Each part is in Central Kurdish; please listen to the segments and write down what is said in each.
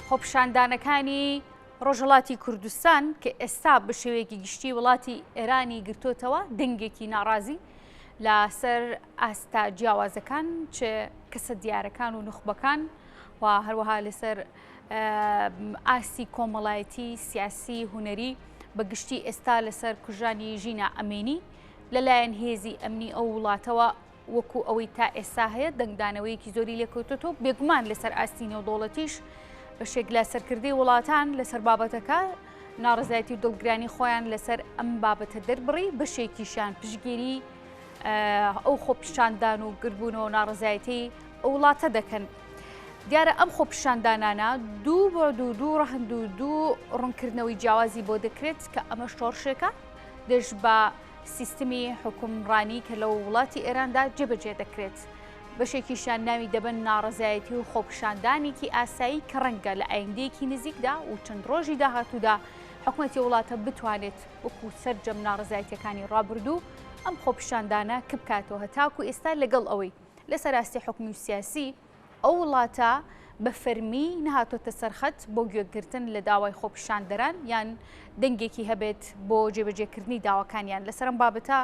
خۆپیشاندانەکانی ڕۆژهەڵاتی کوردستان کە ئێستا بە شێوەیەکی گشتی وڵاتی ئێرانی گرتوتەوە دەنگێکی ناڕازی لەسەر ئاستا جیاوازەکان چ کەسە دیارەکان و نخبەکان و هەروەها لەسەر ئاسی کۆمەڵایەتی سیاسی هونەری بەگشتی ئێستا لەسەر کوژانی ژینە ئەمینی لەلایەن هێزی ئەمنی ئەو وڵاتەوە وەکو ئەوەی تا ئێستا هەیە دەنگدانەوەیەکی زۆری لێکەوتۆ بێگومان لەسەر ئاستی نێودەوڵەتیش بەشێک لە سەرکردی وڵاتان لەسەر بابەتەکە ناڕزایەتی و دڵگرانی خۆیان لەسەر ئەم بابەتە دەربڕی بەشێکیشان پشگیری ئەو خۆپیشاندان و گربوونەوە ناڕزایەتی ئەو وڵاتە دەکەن. دیارە ئەم خۆپیشاندانانە دوو بۆ دوو ڕەهند و دوو ڕوونکردنەوەی جیاوازی بۆ دەکرێت کە ئەمە شۆڕشێکە دەش بە سیستمی حکومڕانی کە لەو وڵاتی ئێراندا جێبەجێ دەکرێت. بەشێکیشان ناوی دەبن ناڕزایەتی و خۆپیشاندانێکی ئاسایی کە ڕەنگە لە ئایندەیەکی نزیکدا و چەند ڕۆژی داهاتوودا حکوومەتی وڵاتە بتوانێت وەکو سەرجەم ناڕزایەتیەکانی ڕابردوو ئەم خۆپیشاندانە کە بکاتەوە هەتاکو ئێستا لەگەڵ ئەوەی لەسەر ئاستی حکومی و سیاسی ئەو وڵاتە بە فەرمی نەهاتۆتە سەرخەت بۆ گوێگرتن لە داوای خۆپیشاندەران یان دەنگێکی هەبێت بۆ جێبەجێکردنی داواکانیان. لەسەرم بابەتە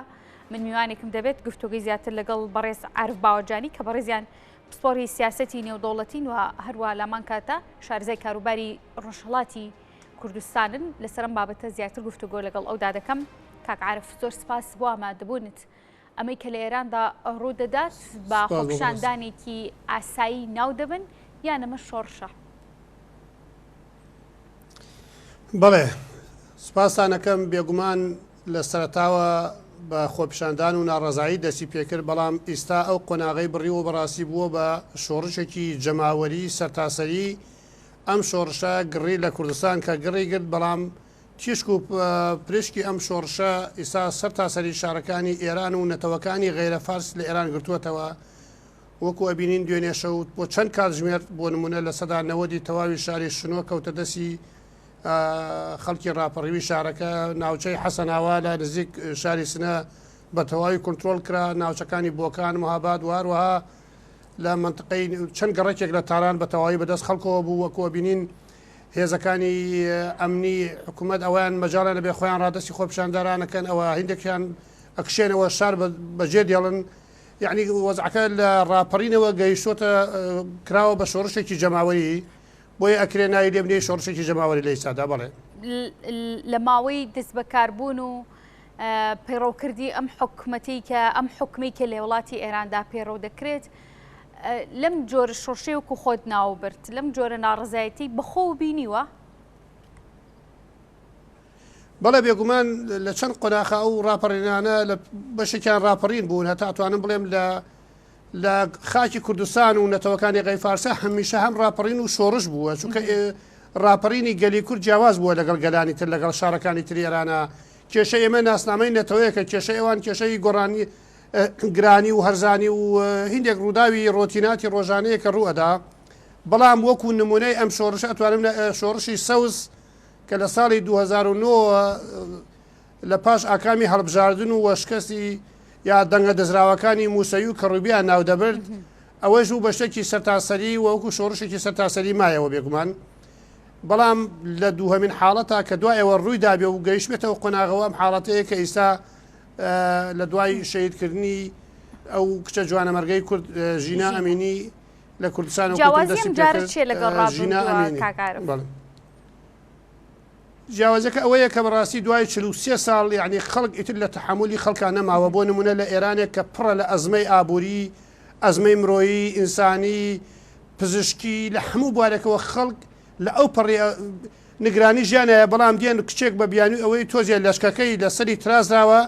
من میوانێکم دەبێت گفتوگەی زیاتر لەگەڵ بەڕێز عارف باوەجانی کە بەڕێزیان پسپۆری سیاسەتی نێودەوڵەتین و هەروە لەمان کاتە شارزای کاروباری ڕۆژهەڵاتی کوردستانن لەسەرم بابەتە زیاتر گفتوگۆ لەگەڵ ئەودا دەکەم. کاک عارف زۆر سپاس بۆ ئامادەبوونت ئەمەی کە لە ئێراندا ڕوو دەدات بە خۆپیشاندانێکی ئاسایی ناو دەبن یان ئەمە شۆڕشە. بەڵێ سپاسانەکەم بێگومان لە سەرەتاوە بە خۆپیشاندان و ناڕزایی دەستی پێکرد بەڵام ئێستا ئەو قۆناغی بڕیوە بەڕاستی بووە بە شۆڕشێکی جەماوەری سەرتاسەری ئەم شۆڕشە گڕی لە کوردستان کە گڕی گرت بەڵام تیشک و پرشکی ئەم شۆڕشە ئێستا سەرتاسەری شارەکانی ئێران و نەتەوەکانی غیرە فارس لە ئێران گرتووەتەوە وەکو ئەبینین دوێنێ شەوت بۆ چەند کاتژمێر بۆ نمونە لە سەدا 90 تەواوی شاری شنۆ کەوتە دەستی خەڵکی ڕاپەڕیوی شارەکە ناوچەی حەسەناوا لە نزیک شاری سنە بە تەواوی کۆنتترۆل کرا ناوچەکانی بۆکان مهاباد واروەها لە منطقەی چەند گەڕێکێک لە تاران بە تەواوی بەدەست خەڵکەوە بوو وەکو بینین هێزەکانی ئەمنی حکوومەت ئەویان مەجاڵە لەبێ خۆیان ڕادستی خۆپیشاندارانەکەن ئەوە هیندێکیان ئەکشێنەوە شار بەجێ دێڵن یعنی وەزعەکە لە ڕاپەڕینەوە گەیشتۆتە کراوە بە شۆڕشێکی جەماوەری بۆیە ئەکرێ ناوی لێ بنێ شۆڕشێکی جەماوەری لە ئێستادا. بەڵێ لە ماوەی دەست بەکاربوون و پەیڕەوکردی ئەم حکومەتی کە ئەم حکومی کە لە وڵاتی ئێراندا پەیڕەو دەکرێت لەم جۆرە شۆڕشەی وەکو خۆت ناوبرد لەم جۆرە ناڕزایەتی بەخۆ بینیوە؟ بەڵێ بێگومان لە چەند قۆناخە ئەو ڕاپەڕینانە لە بەشێکیان ڕاپەڕین بوون هەتا ئەتوانم بڵێم لە خاکی کوردستان و نەتەوەکانی غەی فارسە هەمیشە هەم ڕاپەڕین و شۆڕش بووە چونکە ڕاپەڕینی گەلی کورد جیاواز بووە لەگەڵ گەلانی تر لەگەڵ شارەکانی تر ئێرانە کێشە ئێمە ناسنامەی نەتەوەیەکە کێشە ئێوان کێشەی گۆڕانی گرانی و هەرزانی و هیندێک ڕووداوی ڕۆتیناتی ڕۆژانەیە کە ڕوئەدا بەڵام وەکو نمونەی ئەم شۆڕش ئەتوانم شۆڕشی سەوز کە لە ساڵی 2009 لە پاش ئاکامی هەڵبژاردن و وەشکەسی یا دەنگە دەزراوەکانی موسەوی و کەڕوبیان ناو دەبرد ئەوەش و بەشتێکی سەرتاسەری وەکو شۆڕشێکی سەرتاسەری مایەوە بێگومان بەڵام لە دووهەمین حاڵەتە کە دوایەوە ڕووی دابێ و گەیشتێتەوە قۆناغەوە ئەم حاڵەتەیە کە ئێستا لە دوای شەهیدکردنی ئەو کچە جوانە مەرگەی کورد ژینە ئەمینی لە کوردستان و جیاوازەکە ئەوەیە کە بەڕاستی دوای 43 ساڵ یعنی خەڵک ئیتر لە تەحملی خەڵکان نەماوە بۆ نمونە لە ئێرانێک کە پڕە لە ئەزمەی ئابووری ئەزمەی مرۆیی ئینسانی پزیشکی لە هەموو بوارێکەوە خەڵک لە ئەو پەڕی نگرانی ژیانەیە بەڵام دێن کچێک بە بیانی ئەوەی تۆزیە لەشکەکەی لەسەری ترازراوە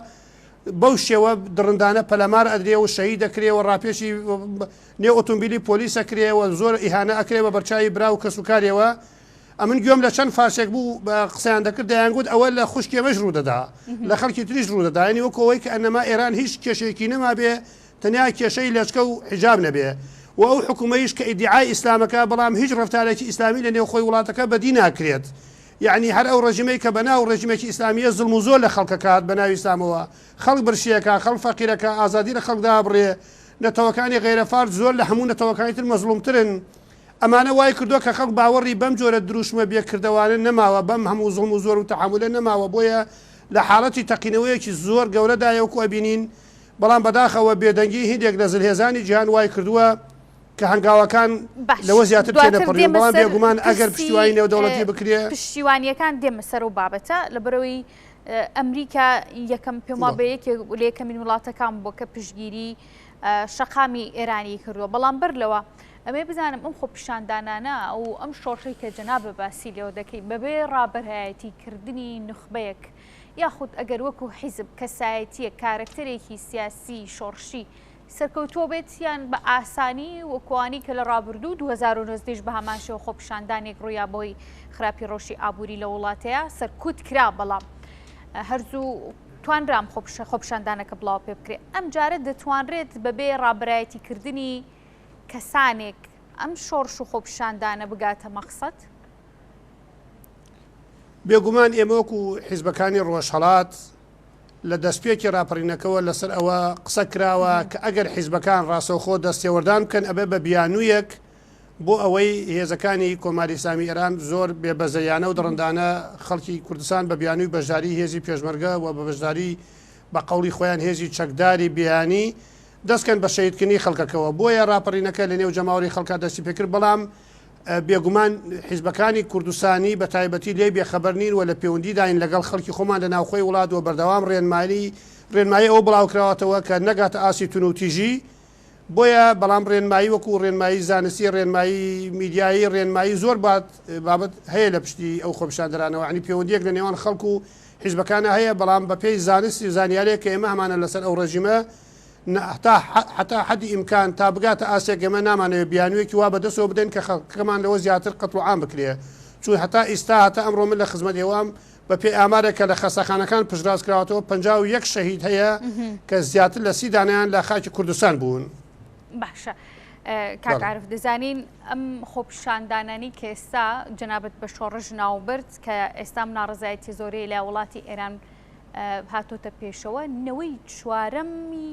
بەو شێوە درندانە پەلەمار ئەدرێ و شەهید دەکرێەوە ڕاپێشی نێو ئۆتۆمبیلی پۆلیس ئەکرێەوە زۆر ئیهانە ئەکرێەوە بەرچاوی برا و کەسوکارێەوە ئەمن گوێم لە چەند فاشێک بوو بە قسەیان دەکرد دەیانگوت ئەوە لە خوشکێمەش ڕوودەدا لە خەڵکی تریش ڕوودەدا ینی وەکەوەی کە ئەنەما ئێران هیچ کێشێکی نەما بێ تەنیا کێشەی لەشکە و حیجاب نەبێ و ئەو حکومەیش کە ئیدعای ئیسلامەکە بەڵام هیچ ڕفتارێکی ئیسلامی لە نێو خۆی وڵاتەکە بەدی ناکرێت یعنی هەر ئەو ڕژیمەی کە بەناو ڕژیمێکی ئیسلامیە زڵم و زۆر لە خەڵکەکات بەناوی ئیسلامەوە خەڵک برشیەکە خەڵک فەقیرەکە ئازادی لە خەڵکدا بڕێ نەتەوەکانی غیرە فارس زۆر لە هەموو نەتەوەکانی تر مەزلومترن ئەمانە وای کردووە کە خەڵک باوەڕی بەم جۆرە دروشمە بێکردەوانە نەماوە بەم هەموو زڵم و زۆر و تەحملە نەماوە بۆیە لە حاڵەتی تەقینەوەیەکی زۆر گەورەدایەوەکو ئەبینین بەڵام بەداخەوە بێدەنگی هیندێک لە زلهێزانی جیهان وای کردووە کە هەنگاوەکان لەوە زیاتر تێنەپەڕین بەڵام بێگومان ئەگەر پشتیوانی نێودەوڵەتی بکرێ پشتیوانیەکان دێمە سەر و بابەتە لەبەرەوەی ئەمریکا یەکەم پێما بە یەکەمین وڵاتەکان بۆ کە پشتگیری شەقامی ئێرانی کردووە بەڵام بەر لەوە ئەمێ بزانم ئەم خۆپیشاندانانە ئەو ئەم شۆڕشەی کە جەنابە باسی لێوە دەکەی بەبێ ڕابەرایەتی کردنی نخبەیەک یاخود ئەگەر وەکو حیزب کەسایەتیە کارکتەرێکی سیاسی شۆڕشی سەرکەوتووە بێت یان بە ئاسانی وەکوانی کە لە ڕابردوو 2009 بە هەماشەوە خۆپیشاندانێک ڕوویا بۆی خراپی ڕۆژی ئابووری لە وڵاتەیە سەرکوت کرا بەڵام هەرزوو توانرام خۆپیشاندانەکە بڵاو پێ بکرێت ئەم جارە دەتوانرێت بەبێ ڕابرایەتی کردنی کەسانێک ئەم شۆڕش و خۆپیشاندانە بگاتە مەقسەد بێگومان ئێمەوەکو حیزبەکانی ڕۆژهەڵات لە دەستپێکی راپەڕینەکەەوە لەسەر ئەوە قسە کراوە کە ئەگەر حیزبەکان ڕاستەوخۆ دەستێوەردان بکەن ئەبێ بە بیانوویەک بۆ ئەوەی هێزەکانی کۆماری ئیسلامی ئێران زۆر بێبەزەیانە و دڕندانە خەڵکی کوردستان بە بیانووی بەشداری هێزی پێشمەرگە و بە بەشداری بە قەوڵی خۆیان هێزی چەکداری بیانی دەستکەن بە شەیدکردنی خەڵکەکەەوە بۆیە راپەڕینەکە لە نێو جەماوەری خەڵکا دەستی پێکرد بەڵام بێگومان حیزبەکانی کوردستانی بە تایبەتی لێ بێخەبەر نین و لە پەیوەندیداین لەگەڵ خەڵکی خۆمان لە ناوخۆی وڵات و بەردەوام ڕێنمایی ئەو بڵاوکراوەتەوە کە نەگاتە ئاسی تون و تیژی بۆیە بەڵام ڕێنمایی وەکو ڕێنمایی زانستی ڕێنمایی میدیایی ڕێنمایی زۆر بابەت هەیە لە پشتی ئەو خۆپیشاندەرانەوە عنی پەیوەندیەک لە نێوان خەڵکو و حیزبەکانە هەیە بەڵام بە پێی زانستی زانیارێک کە ئێمە هەمانە لەسەر ئەو ڕژیمە حتا حەدی ئیمکان تا بگاتە ئاسێک ئێمە نامانەوێت بیانوێکی وا بەدەستەوە بدەین کە خەڵکەمان لەوە زیاتر قەتڵ عام بکرێ چون هەتا ئێستا هەتا ئەمڕۆ من لە خزمەت هێوام بە پێی ئامارێکە لە خەسەخانەکان پشتڕاست کراوەتەوە 51 شەهید هەیە کە زیاتر لە 30 دانیان لە خاکی کوردستان بوون. باشە کاکعرف دەزانین ئەم خۆپیشاندانانی کە ئێستا جەنابەت بە شۆڕژ ناوبرد کە ئێستا ناڕزایەتی زۆرەی لە وڵاتی ئێران هاتۆتە پێشەوە نەوەی چوارەمی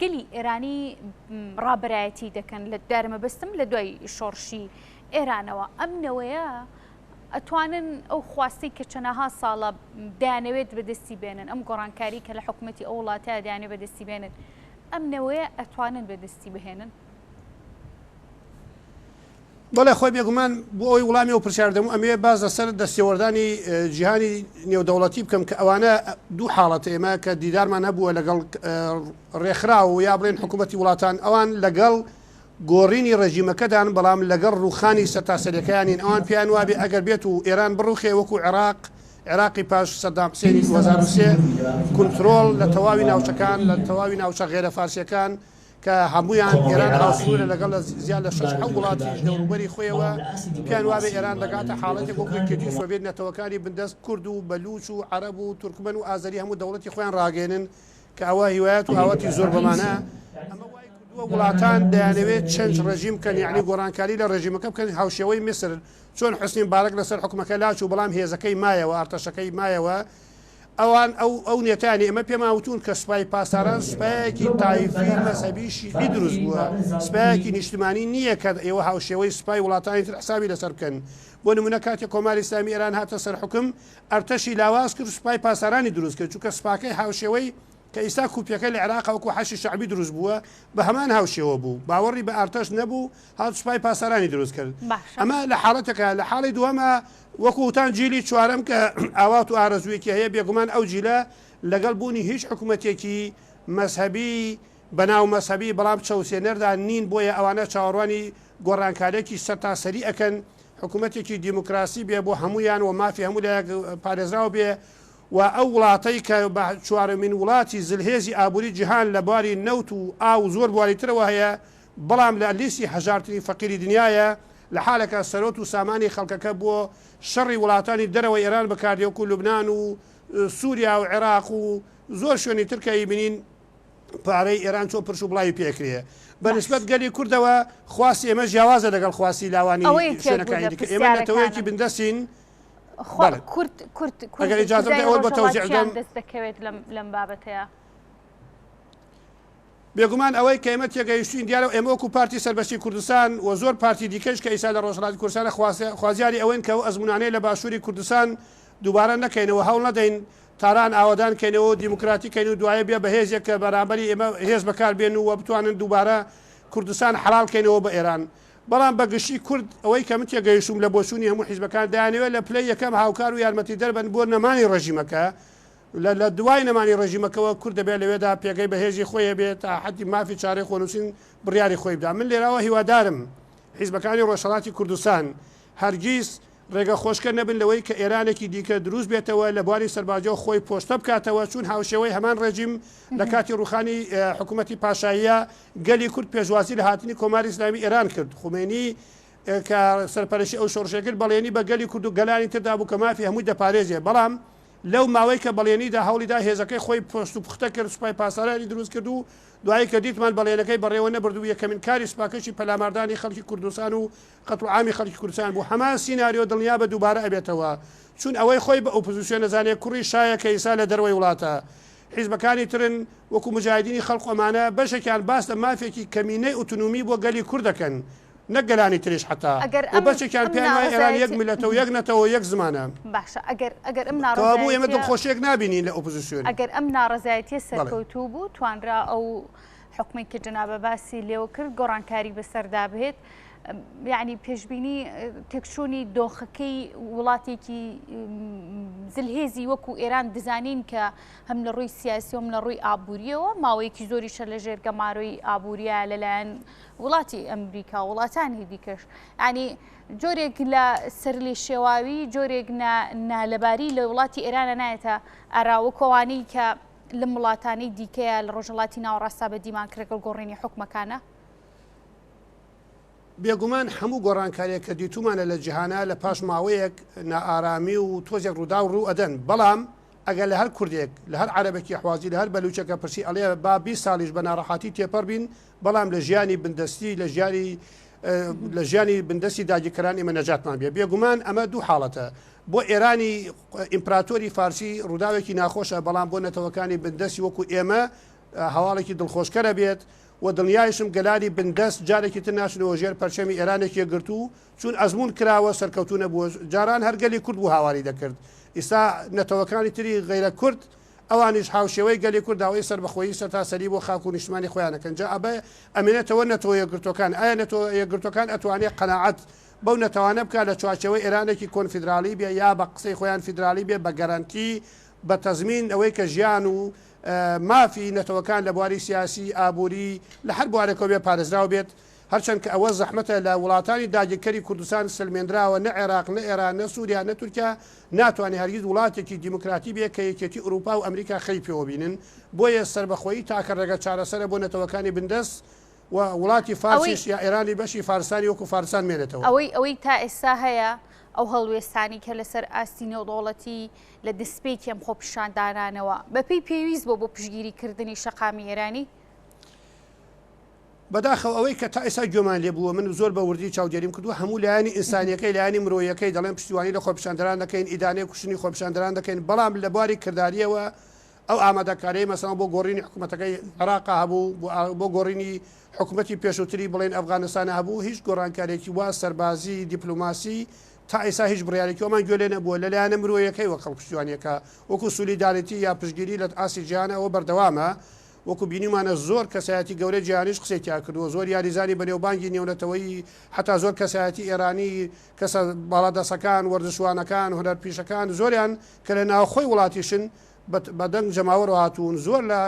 گەلی ئێرانی ڕابەرایەتی دەکەن لە دارمەبەستم لە دوای شۆڕشی ئێرانەوە ئەم نەوەیە ئەتوانن ئەو خواستی کە چەنەها ساڵە دایانەوێت بەدەستی بێنن ئەم گۆڕانکاری کە لە حکوومەتی ئەو وڵاتەیە دایانێت بەدەستی بێنن ئەم نەوەیە ئەتوانن بەدەستی بهێنن بەڵێ خۆی بێگومان بۆ ئەوی وڵامی و پرسیاردەمو ئەمێ باز لەسەر دەستێوەردانی جیهانی نێودەوڵەتی بکەم کە ئەوانە دوو حاڵەت ئێمە کە دیدارمان هەبووە لەگەڵ ڕێکخرا و یا بڵێن حکوومەتی وڵاتان ئەوان لەگەڵ گۆڕینی ڕژیمەکەدان بەڵام لەگەڵ ڕوخانی سەتاسەریەکانین ئەوان پیان وابێ ئەگەر بێت و ئێران بڕوخێ وەکو عێراقی پاش سەدام حوسێنی 2023 کونترۆڵ لە تەواوی ناوچەکان لە تەواوی ناوچە غێرە فارسیەکان کە هەمویان ئێران هاوسورە لەگەڵ زیاد لە 6 وڵاتی دەوروبەری خۆیەوە پیان وابێ ئێران دەگاتە حاڵەتێک وەکو کردی سۆڤێت نەتەوەکانی بندەست کورد و بەلوچ و عەرەب و تورکمەن و ئازەری هەموو دەوڵەتی خۆیان ڕاگەێنن کە ئەوە هیوایەت و ئاوەتی زۆر بەمانە ئەمە وای کردووە وڵاتان دەیانەوێت چەند ڕژیم بکەن یعنی گۆڕانکاری لە ڕژیمەکە بکەن هاوشێوەی میسر چۆن حوسنی مبارەک لەسەر حکومەکە لاچ و بەڵام هێزەکەی مایەوە ئارتەشەکەی مایەوە ئەوان ئەو نێتانی ئەمە پێماوتون کە سوپای پاساران سوپایەکی تایفی مەسەبیشی دروست بووە سوپایەکی نیشتمانی نییە کە ئێوە هاوشێوەی سوپای وڵاتانی تر حسابی لەسەر بکەن بۆ نمونە کاتێک کۆماری ئیسلامی ئێران هاتە سەر حکم ئەرتەشی لاواز کرد سوپای پاسارانی دروست کرد چونکە سوپاکەی هاوشێوەی کە ئێستا کوپیەکە لە عێراق وەکو حەشی شعبی دروست بووە بە هەمان هاوشێوە بوو باوەڕی بە ئارتەش نەبوو هاات سوپای پاسارانی دروست کرد ئەمە لە حاڵەتەکە لە حاڵی دووەمە وەکوتان جیلی چوارەم کە ئاوات و ئارەزوویەکی هەیە بێگومان ئەو جیلە لەگەڵ بوونی هیچ حکوومەتێکی مەسهبی بەناو مەسهبی بەڵام چەوسێنەردا نین بۆیە ئەوانە چاوەڕوانی گۆڕانکارێکی سەرتاسەری ئەکەن حکوومەتێکی دیموکراسی بێ بۆ هەمویان و مافی هەموو لە پارێزراوە بێ و ئەو وڵاتەی کە بە چوارەمین وڵاتی زلهێزی ئابووری جیهان لە بواری نەوت و ئاو زۆر بواریترەوە هەیە بەڵام لە لیستی هەژارترین فەقیری دنیاە لە حالەکە سەرۆت و سامانی خەڵکەکە بۆ شەڕی وڵاتانی دەرەوە ئێران بەکاردێوەکو لوبناان و سووریا و عێراق و زۆر شوێنی ترکایی بینین پارەی ئێران چۆ پرش و بڵاوی پێکرێ بەنسبەت گەلی کوردەوە خواست ئێمە جیاوازە لەگەڵ خواستی لاوانی شوێنەکانی دیکە ئێمە نەتەوەیەکی بندەسین ئەگەر ئیجازە ئەوە بە تەوزیع دەم دەست دەکەوێت لەم بابەتەیە بێگومان ئەوەی کە ئێمە تێگەیشتوین دیارە ئێمە وەکو پارتی سەربەستی کوردستان و زۆر پارتی دیکەش کە ئیسا لە ڕۆژهەڵاتی کوردستانە خوازیاری ئەوەن کە ئەو ئەزمونانەی لە باشووری کوردستان دووبارە نەکەینەوە هەوڵ نەدەین تاران ئاوادان کەینەوە دیموکراتیکەین و دوایە بێ بە هێزێک کە بەرامبەری ئێمە هێز بەکاربێن و بتوانن دووبارە کوردستان حەڵالکەینەوە بە ئێران. بەڵام بەگشتی کورد ئەوەی کە من تێگەیشتوم لە بۆچوونی هەموو حیزبەکان دایانەوە لە پلەی یەکەم هاوکار و یارمەتی دەربن بۆ نەمانی ڕژیمەکە لە دوای نەمانی ڕژیمەکەەوە کورد دەبێت لەوێدا پێگەی بەهێزی خۆی بێت تا حدی مافی چارەی خۆنووسین بڕیاری خۆی بدا. من لێراوە هیوادارم حیزبەکانی ڕۆژهەڵاتی کوردستان هەرگیز ڕێگە خۆشکە نەبن لەوەی کە ئێرانێکی دیکە دروست بێتەوە لە بواری سەرباجە خۆی پۆشتە بکاتەوە چون هاوشێوەی هەمان ڕێژیم لە کاتی ڕوخانی حکوومەتی پاشاییە گەلی کورد پێشوازی لە هاتنی کۆماری ئیسلامی ئێران کرد. خومێنی کە سەرپەرشی ئەو شۆڕشێگر بەڵێنی بە گەلی کورد و گەلانی تردا بوو کە مافی هەمووی دەپارێزێ. بەڵام لەو ماوەی کە بەڵێنیدا هەوڵیدا هێزەکەی خۆی پۆست و پختە کرد سوپای پاسەرانی دروست کرد و دوایی کە دیتمان بەڵێنەکەی بەڕێوە نەبردو یەکەمین کاری سوپاکەشی پەلاماردانی خەڵکی کوردستان و قەت و عامی خەڵکی کوردستان بوو. هەمان سیناریۆ دڵنیا بە دووبارە ئەبێتەوە چون ئەوەی خۆی بە ئۆپۆزیسیۆن نەزانێت کوڕی شایە کە ئیسا لە دەروەی وڵاتە. حیزبەکانی ترن وەکو مجاهدینی خەڵق ئەمانە بەشێکیان باس لە مافێکی کەمینەی ئۆتونۆمی بۆ گەلی کوورد دەکەن نەک گەلانی تریش حتا بەشێکیان پێیان وایە ئێران یەک میلەتەوە یەک نەتەوە یەک زمانە. باشە ئەگەر ئەم ناڕەزایەتیە ئێمە دڵخۆشیێک نابینین لە ئۆپۆزیسیۆن. ئەگەر ئەم ناڕەزایەتیە سەرکەوتوو بوو توانرا ئەو حکومەی کە جەنابە باسی لێوە کرد گۆڕانکاری بەسەردا بهێت یعنی پێشبینی تێکچوونی دۆخەکەی وڵاتێکی زلهێزی وەکو ئێران دەزانین کە هەم لە ڕووی سیاسی وم لە ڕووی ئابوووریەوە ماوەیەکی زۆریشە لە ژێرگەماڕۆی ئابوووریە لەلایەن وڵاتی ئەمریکا وڵاتانی دیکەش ینی جۆرێک لە سەر لێ شێواوی جۆرێک نالەباری لە وڵاتی ئێرانە نایەتە ئاراوەکەوانی کە لە وڵاتانی دیکەیە لە ڕۆژهەڵاتی ناوەڕاستا بە دیمانکرێگەڵ گۆڕینی حکومەکانە. بێگومان هەموو گۆڕانکاریە کە دیتومانە لە جیهانە لە پاش ماوەیەک نائارامی و تۆزێک ڕوودا و ڕوو ئەدەن. بەڵام ئەگەر لە هەر کوردێک لە هەر عەرەبێکی حوازی لە هەر بەلوچەکە پرسی ئەڵێ با 20 ساڵیش بە ناڕەحاتی تێپەڕ بین بەڵام لە ژیانی بندستی لە ژیانی بندستی داگیرکەران ئێمە نەجاتمان بێ. بێگومان ئەمە دوو حاڵەتە. بۆ ئێرانی ئیمپراتۆری فارسی ڕووداوێکی ناخۆشە بەڵام بۆ نەتەوەکانی بندستی وەکو ئێمە هەواڵێکی دڵخۆشکەرە بێت و دڵنیایشم گەلانی بندەست جارێکی تر ناشنەوە ژێر پەرچەمی ئێرانێکی گرتو چون ئەزمون کراوە سەرکەوتونە بووە جاران هەرگەلی کورد بوو هاواری دەکرد. ئێستا نەتەوەکانی تری غیرە کورد ئەوانیش هاوشێوەی گەلی کورد داوای سەربەخۆیی سەرتاسەری بۆ خاک و نیشتمانی خۆیانەکەن. جا ئەبێ ئەمێنێتەوە نەتەوە یەکگرتوەکان ئایا نەتەوە یەکگرتوەکان ئەتوانێت قەناعەت بەو نەتەوانە بکات لە چوارچەوەی ئێرانێکی کۆنفیدرالی بێ یا بە قسەی خۆیان فیدرالی بێ بە گەرانتی بە تەزمین ئەوەی کە ژیان و مافی نەتەوەکان لە بواری سیاسی ئابووری لە هەر بوارێکەوە بێ پارێزراو بێت. هەرچەند کە ئەوە زەحمەتە لە وڵاتانی داگیرکەری کوردستان سلمێنراوە نە عێراق نە ئێران نە سووریا نە تورکیا ناتوانێت هەرگیز وڵاتێکی دیموکراتی بێ کە یەکێتی ئوروپا و ئەمریکا خەی پێوە بینن. بۆیە سربەخۆیی تاکە ڕێگە چارەسەرە بۆ نەتەوەکانی بندەست و وڵاتی فارسیش یا ئێرانی بەشی فارسانی وەکو فارسان مێنێتەوە. ئەوەی تا ئێستا هەیە ئەو هەڵوێستانی کە لەسەر ئاستی نێودوڵەتی لە دەستپێکی ئەم خۆپیشاندانانەوە بەپێی پێویست بۆ پیشگیریکردنی شەقامی ئێرانی بەداخەوە ئەوەی کە تا ئێستا گوێمان لێ بووە من زۆر بە وردی چاودێریم کردووە هەموو لایانی ئینسانیەکەی لایانی مرۆیەکەی دەڵێن پشتیوانی لە خۆپیشاندەران دەکەین ئیدانەی کوشتنی خۆپیشاندەران دەکەین بەڵام لە بواری کرداریەوە ئەو ئامادەکاری مەسەڵەن بۆ گۆڕینی حکوومەتەکەی عێراق هەبوو بۆ گۆڕینی حکوومەتی پێشووتری بڵێن ئەفغانستان هەبوو هیچ گۆڕانکارێکی وا سەربازی دیپلۆماسی تا ئێستا هیچ بڕیارێکیەوەمان گوێ لێ نەبووە لەلایەنە مرۆیەکەی وە خەڵک پشتیوانیەکە وەکو سولیداریتی یا پشتگیری لە ئاسی جیهانەوە بەردەوامە. وەکو بینیمانە زۆر کەسایەتی گەورەی جیهانیش قسێکیا کردووە زۆر یاریزانی بەنێوبانگی نێونەتەوەی حتا زۆر کەسایەتی ئێرانی کەسە باڵادەسەکان وەرزشوانەکان هونەرپیشەکان زۆریان کە لە ناوخۆی وڵاتیشن بەدەنگ جەماوەڕ هاتوون زۆر لە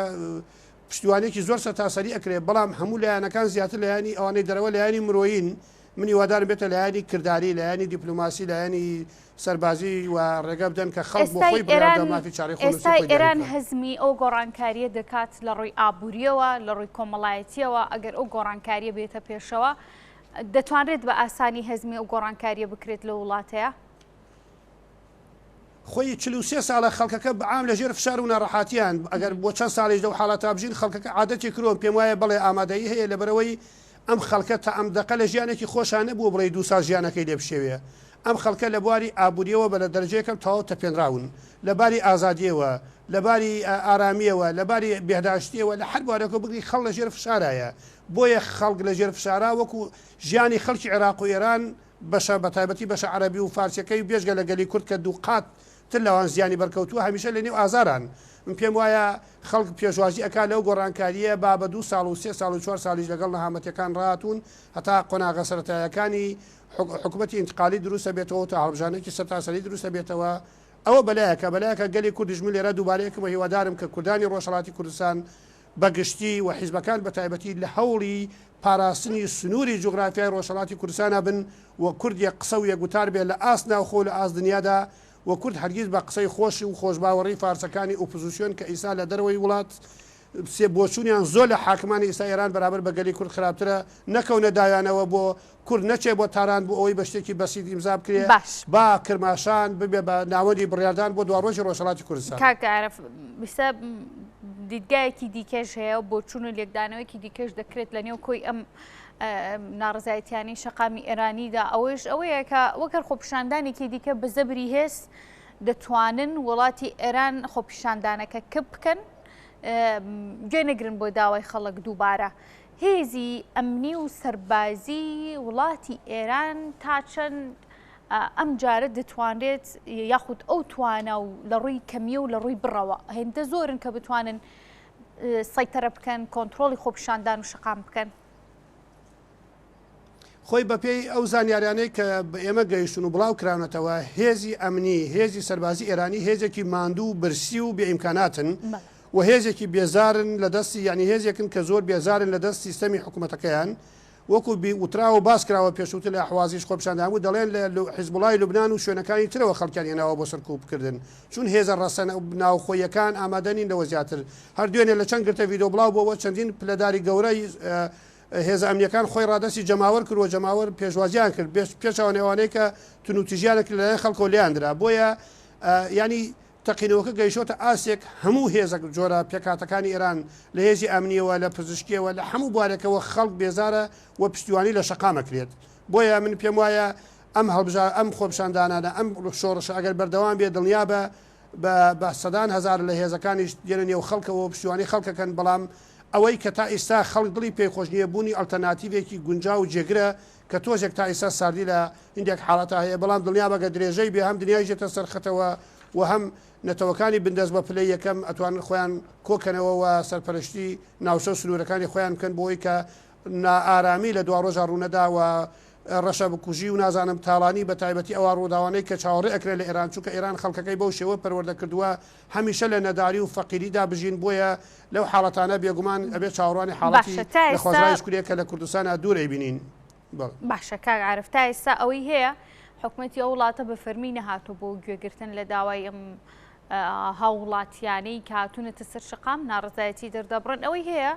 پشتیوانێکی زۆر سەرتاسەری ئەکرێت بەڵام هەموو لایەنەکان زیاتر لایانی ئەوانەی دەرەوە لایانی مرۆیین منی وادارم بێتە لایانی کردداری لایانی دیپلۆماسی لایانی سەربازی و ڕێگە بدەن کە خەڵک بۆ خۆی بڕیاردە مافی چارەی خۆی. ئێستا ئێران هەزمی ئەو گۆڕانکاریە دەکات لە ڕووی ئابووریەوە لە ڕووی کۆمەڵایەتیەوە ئەگەر ئەو گۆڕانکاریە بێتە پێشەوە دەتوانرێت بە ئاسانی هەزمی ئەو گۆڕانکاریە بکرێت لە وڵاتەیە. خۆی 43 ساڵە خەڵکەکە بەعام لە ژێر فشار و ناڕەحاتیان ئەگەر بۆ چەند ساڵیش لەو حاڵەتە بژین خەڵکەکە عادەتی کردووە پێم وایە بەڵێ ئامادەیی هەیە لەبەرەوەی ئەم خەڵکە تا ئەم دەقە لە ژیانێکی خۆشانە بوو بڵێ 2 سال ژیانەکەی لێ بشێوێ ئەم خەڵکە لە بواری ئابوووریەوە بە لە دەرجەیەکەم تەواو تەپێنراون لەباری ئازادیەوە لەباری ئارامیەوە لەباری بێداشتیەوە لە هەر بوارێکە بگری خەڵ لە ژێر فشارایە بۆیە خەڵک لە ژێر فشارا وەکو ژیانی خەڵکی عێراق و ئێران بەشە بەتایبەتی بەشە عەرەبی و فارسیەکەی بێژگە لە گەلی کورد کە دوو قات تر لەوان زیانی بەرکەوتووە هەمیشە لە نێو ئازاران من پێم وایە خەڵک پێشوازی ئەکا لەو گۆڕانکاریە با بە 2 ساڵ و 3 ساڵ و 4 ساڵیش لەگەڵ نەهامەتەکان ڕاتون هەتا قۆناغە سەرەتایەکانی حکوومەتی انتقالی دروستە بێتەوە تا هەڵبژانێکی سەرتاسەری دروستە بێتەوە ئەوە بەلایەکە گەلی کوردژمی لێرە دووبارەیەکم هیوادارم کە کوردانی ڕۆژهەڵاتی کوردستان بەگشتی و حیزبەکان بەتایبەتی لە هەوڵی پاراستنی سنووری جوگرافیای ڕۆژهەڵاتی کوردستانە بن و کوردیە قسە و یەکگوتار بێت لە ئاس ناوخۆ لە ئاس دنیادا و کورد هەرگیز بە قسەی خۆشی و خۆشباوەڕی فارسەکانی ئۆپۆزیسیۆن کە ئیسا لە دەرەوەی وڵات سێ بۆچوونیان زۆر لە حاکمانی ئێستا ئێران بەرامبەر بە گەلی کورد خراپترە نەکەونە دایانەوە بۆ کورد نەچێ بۆ تاران بۆ ئەوەی بە شتێکی بەسیط ئیمزا بکرێ با کرماشان ببێ بە ناوەندی بڕیاردان بۆ دواڕۆژی ڕۆژهەڵاتی کوردستان کاکعرف بیسە دیدگایەکی دیکەش هەیە بۆ چوون و لێکدانەوەیکی دیکەش دەکرێت لە نێو کۆی ئەم ناڕزایەتیانی شەقامی ئێرانیدا ئەوەش ئەوەیە کە وەکەر خۆپیشاندانێکی دیکە بە زەبری هێز دەتوانن وڵاتی ئێران خۆپیشاندانەکە کە بکەن گوێ نەگرن بۆ داوای خەڵک دووبارە هێزی ئەمنی و سەربازی وڵاتی ئێران تا چەند ئەم جارە دەتوانرێت یاخود ئەو توانە و لە ڕووی کەمیە و لە ڕووی بڕەوە هێندە زۆرن کە بتوانن سەیتەرە بکەن کۆنتترۆلی خۆپیشاندان و شەقام بکەن خۆی بەپێی ئەو زانیاریانەی کە بە ئێمە گەیشتون و بڵاو کراونەتەوە هێزی ئەمنی هێزی سەربازی ئێرانی هێزێکی ماندوو برسی و بێئیمکاناتن و هێزێکی بێزارن لە دەستی یعنی هێزێکن کە زۆر بێزارن لە دەست سیستەمی حکوومەتەکەیان وەکو وتراوە باس کراوە پێشووتر لە حوازیش خۆپیشاندان و دەڵێن لە حیزبوڵای لوبنان و شوێنەکانی ترەوە خەڵکیان هێناوە بۆ سەرکوبکردن چون هێزە ڕەسەنە ناوخۆیەکان ئامادەنین لەوە زیاتر هەر دوێنێ لە چەند گرتە ڤیدۆ بڵاو بۆەوە چەندین پلەداری گەورەی هێز ئەمنیەکان خۆی ڕادەستی جەماوەر کردووە جەماوەر پێشوازیان کرد پێشەوە نێوانەیە کە تونوتیژیانێک لەلایەن خەڵکۆ لیاندرا بۆیە ینی تەقینەوەکە گەیشتۆتە ئاسێک هەموو هێزە جۆرە پێکاتەکانی ئێران لە هێزی ئەمنیەوە لە پزیشکیەوە لە هەموو بوارێکەوە خەڵک بێزارە و پشتیوانی لە شەقامەکرێت بۆیە من پێم وایە ئەم خۆپیشاندانانە ئەم شۆڕشە ئەگەر بەردەوام بێ دڵنیا بە سەدان هەزار لە هێزەکانیش دێنە نێو خەڵکەوە پشتیوانی خەڵکەکەن بەڵام ئەوەی کە تا ئێستا خەڵک دڵی پێیخۆشنیە بوونی ئەلتەرناتیڤێکی گونجا و جێگرە کە تۆزێک تا ئێستا ساردی لە هندێک حاڵەتە هەیە بەڵام دڵنیا بەگە درێژەی بێ هەم دنیای ژێتە سەرخەتەوە و هەم نەتەوەکانی بندەست بە پلەی یەکەم ئەتوانن خۆیان کۆکەنەوە و سەرپەرشتی ناوچە سنوورەکانی خۆیان بکەن بۆی کە نائارامی لە دوا ڕۆژە ڕوونەدا و ڕەشە بکوژی و نازانم تاڵانی بە تایبەتی ئەوە ڕووداوانەی کە چاوەڕێ ئەکرێت لە ئێران چووکە ئێران خەڵکەکەی بەو شێوە پەروەردە کردووە هەمیشە لە نەداری و فەقیریدا بژین بۆیە لەو حاڵەتانە بێگومان ئەبێت چاوەڕوانی حاڵەتی لە خۆزرای شکورێک کە لە کوردستانە دوورەی بینین باشە کاک عارف تا ئێستا ئەوەی هەیە حکوومەتی ئەو وڵاتە بە فەرمی نەهاتوو بۆ گوێگرتن لە داوای ئەم هاوڵاتیانەی کە هاتوونەتە سەر شەقام ناڕزایەتی دەردەبڕن ئەوەی هەیە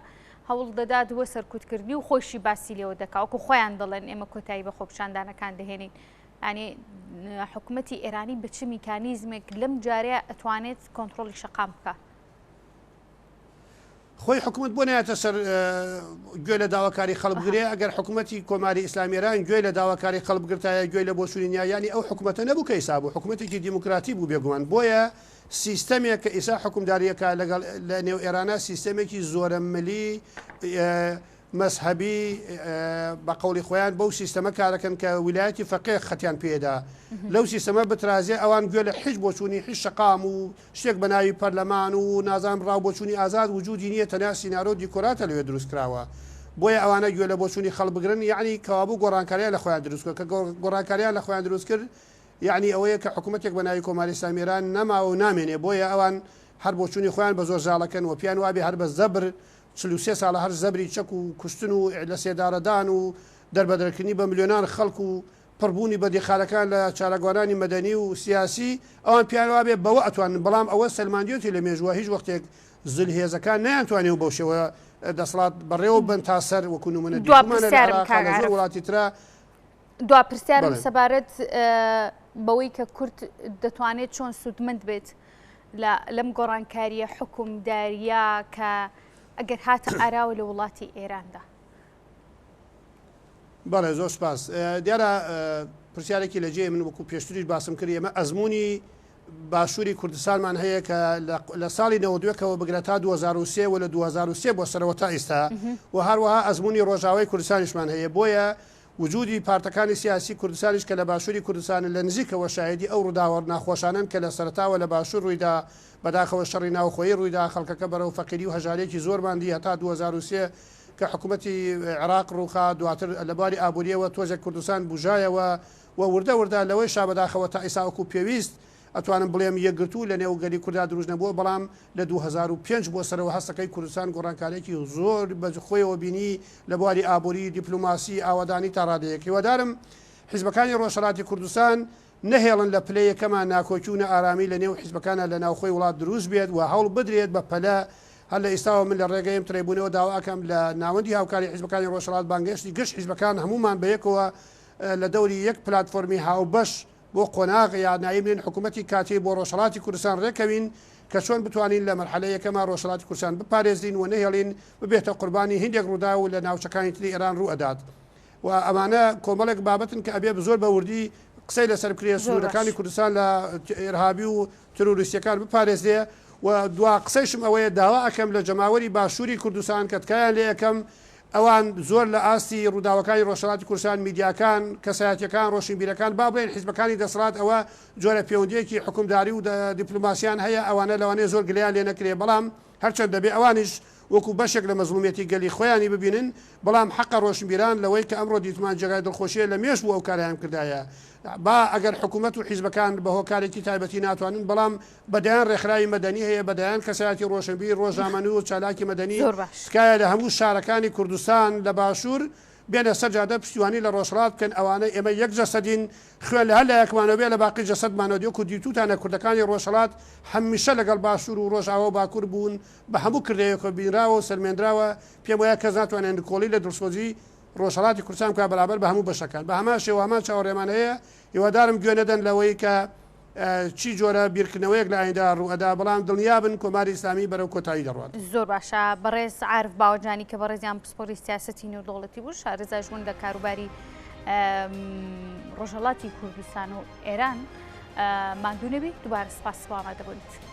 هەوڵ دەدات وە سەرکوتکردنی و خۆشی باسی لێوە دەکا وەکو خۆیان دەڵێن ئێمە کۆتایی بە خۆپیشاندانەکان دەهێنین ینی حکوومەتی ئێرانی بە چ میکانیزمێک لەم جارەیە ئەتوانێت کۆنتترۆلی شەقام بکە خۆی حکوومەت بۆ نایەتە سەر گوێ لە داواکاری خەڵبگرێ ئەگەر حکوومەتی کۆماری ئیسلامیێران گوێ لە داواکاری خەڵبگرتایە گوێ لە بۆچوونی ینی ئەو حکوومەتە نەبوو کە ئیسا بوو حکوومەتێکی دیموکراتی بوو بێگومان بۆیە سیستەمێک کە ئیسا حکومداریەکە لەگەڵ لە نێو ئێرانە سیستەمێکی زۆرە ملی مەسحەبی بە قەولی خۆیان بەو سیستەمە کارەکەن کە ویلایەتی فەقێ خەتیان پێدا لەو سیستەمە بترازێ ئەوان گوێ لە هیچ بۆچوونی هیچ شەقام و شتێک بە ناوی پەرلەمان و نازان ڕاو بۆچوونی ئازاد وجودی نییە تەنیا سینارۆ دیکۆراتە لەوێ دروست کراوە بۆیە ئەوانە گوێ لە بۆچوونی خەڵبگرن یعنی کەوابوو گۆڕانکاریان لە خۆیان دروست کرد کە گۆڕانکاریان لە خۆیان دروست کرد یعنی ئەوەیە کە حکوومەتێک بە ناوی کۆماری ئیسلامیێران نەماوە و نامێنێ بۆیە ئەوان هەر بۆچوونی خۆیان بە زۆر زاڵەکەن و پیان وابێ هەر بە زەبر 43 ساڵە هەر زەبری چەک و کوشتن و لە سێدارەدان و دەربەدرکردنی بە ملیۆنان خەڵک و پڕبوونی بە دیخالەکان لە چارەگوانانی مەدەنی و سیاسی ئەوان پیان وابێ بەوە ئەتوانن بەڵام ئەوە سەلماندیەتی لە مێژووە هیچ وەختێک زلهێزەکان نەیانتوانێ و بەوشەوە دەسەڵات بەڕێوە بن تا سەر وەکو نمونە دیمانە وڵاتی ترە دوا پرسیارم سەبارەت بەوەی کە کورد دەتوانێت چۆن سوودمەند بێت لەم گۆڕانکاریە حکومداریە کە ئەگەر هاتە ئاراوە لە وڵاتی ئێراندا بەڵێ زۆر سپاس دیارە پرسیارێکی لە جێ من وەکو پێشتریش باسم کرد ئێمە ئەزمموی باشووری کوردستانمان هەیە کە لە ساڵی 92ەوە بگرێت تا 2023 و لە 2023 بۆ سەرەوە تا ئێستا و هەروەها ئەزمموی ڕۆژاوای کوردستانیشمان هەیە بۆیە وجودی پارتەکانی سیاسی کوردستانیش کە لە باشووری کوردستان لە نزیکەوە شاهدی ئەو ڕووداوە ناخۆشانن کە لە سەرتاوە لە باشوور ڕوویدا بەداخەوە شەڕی ناوخۆیی ڕوویدا خەڵکەکە بەرەو فەقیری و هەژارێکی زۆرماندی هەتا 2023 کە حکوومەتی عێراق ڕووخا دواتر لە باری ئابوووریەوە تۆزێک کوردستان بژایەوە و وردە وردە لەوەی شابەداخەوە تا ئێساوەکو پێویست ئەتوانم بڵێم یەکگرتوو لە نێو گەلی کووردا دروست نەبووە بەڵام لە 2005 بۆ سەرەوە هەستەکەی کوردستان گۆڕانکارێکی زۆر بەخۆیەوە بینی لە بواری ئابووری دیپلۆماسی ئاوادانی تا ڕادەیەکی وەدارم حیزبەکانی ڕۆژهەڵاتی کوردستان نەهێڵن لە پلەیەکەمان ناکۆکی و ئارامی لە نێو حیزبەکانە لە ناوخۆی وڵات دروست بێت و هەوڵ بدرێت بە پەلە هەر لە ئێستاوە من لە ڕێگەیم ترێبوونەوە داواکەم لە ناوەندی هاوکاری حیزبەکانی ڕۆژهەڵات بانگەشتی گشت حیزبەکان هەمومان بەیەکەوە لە دەوری یەک پلاتفۆرمی هاوبەش بۆ قۆناغ یانایی بنین حکوومەتی کاتی بۆ ڕۆژهەڵاتی کوردستان ڕێکەوین کە چۆن بتوانین لە مەرحەلە یەکەما ڕۆژهەڵاتی کوردستان بپارێزین و نەهێڵین ببێتە قوربانی هندێک ڕوودا و لە ناوچەکانی تری ئێران ڕوو ئەدات و ئەمانە کۆمەڵێک بابەتن کە ئەبێ زۆر بە وردی قسەی لەسەر بکرێ سنوورەکانی کوردستان لە ئێرهابی و تروریستیەکان بپارێزێ و دوا قسەیشم ئەوەیە داوا ئەەکەم لە جەماوەری باشووری کوردستان کە تکایان لێ یەکەم ئەوان زۆر لە ئاستی ڕووداوەکانی ڕۆژهەڵاتی کوردستان میدیاکان کەسایەتیەکان ڕۆشنبیرەکان با بڵێن حیزبەکانی دەسەڵات ئەوە جۆرە پەیوەندیەکی حکومداری و دیپلۆماسیان هەیە ئەوانە لەوانەیە زۆر گلیان لێ نەکرێ بەڵام هەرچەند دەبێ ئەوانیش وەکو بەشێک لە مەزلومیەتی گەلی خۆیانی ببینن بەڵام حەقە ڕۆشنبیران لەوەی کە ئەمڕۆ دیتمان جێگای دڵخۆشیە لە مێش بوو ئەو کاریان کردایە با ئەگەر حکوومەت و حیزبەکان بە هۆکارێکی تایبەتی ناتوانن بەڵام بەدایان ڕێکخراوی مەدەنی هەیە بەدایان کەسایەتی ڕۆشنبیر ڕۆژنامەنووس و چالاکی مەدەنی تکایە لە هەموو شارەکانی کوردستان لە باشوور بێنە سەرجادە پشتیوانی لە ڕۆژهەڵات بکەن ئەوانە ئێمە یەک جەسەدین خوێن لە هەر لە یەکمانەوە بێ لە باقی جەسەدمانەوە دیوە و دیتوتانە کوردەکانی ڕۆژهەڵات هەمیشە لەگەڵ باشوور و ڕۆژاوە و باکوور بوون بە هەموو کردەیەکە بینراوە و سەرمێنراوە پێم وایە کەس ناتوانێن کۆڵی لە دڵسۆزی ڕۆژهەڵاتی کوردستان بکات بەرابەر بە هەموو بەشەکان بە هەمان شێوە هەمان چاوەڕێمان هەیە هیوادارم گوێ نەدەن لەوەی کە چی جۆرە بیرکردنەوەیەک لە ئایندا ڕوئەدا بەڵام دڵنیابن کۆماری ئیسلامی بەرەو کۆتایی دەڕوات. زۆر باشە بەڕێز عارف باوەجانی کە بەڕێزیان پسپۆڕی سیاسەتی نێودەوڵەتی بوو شارەزای ژوندە کاروباری ڕۆژهەڵاتی کوردستان و ئێران ماندوو نەبێت دووبارە سپاس ئامادە بوونیت.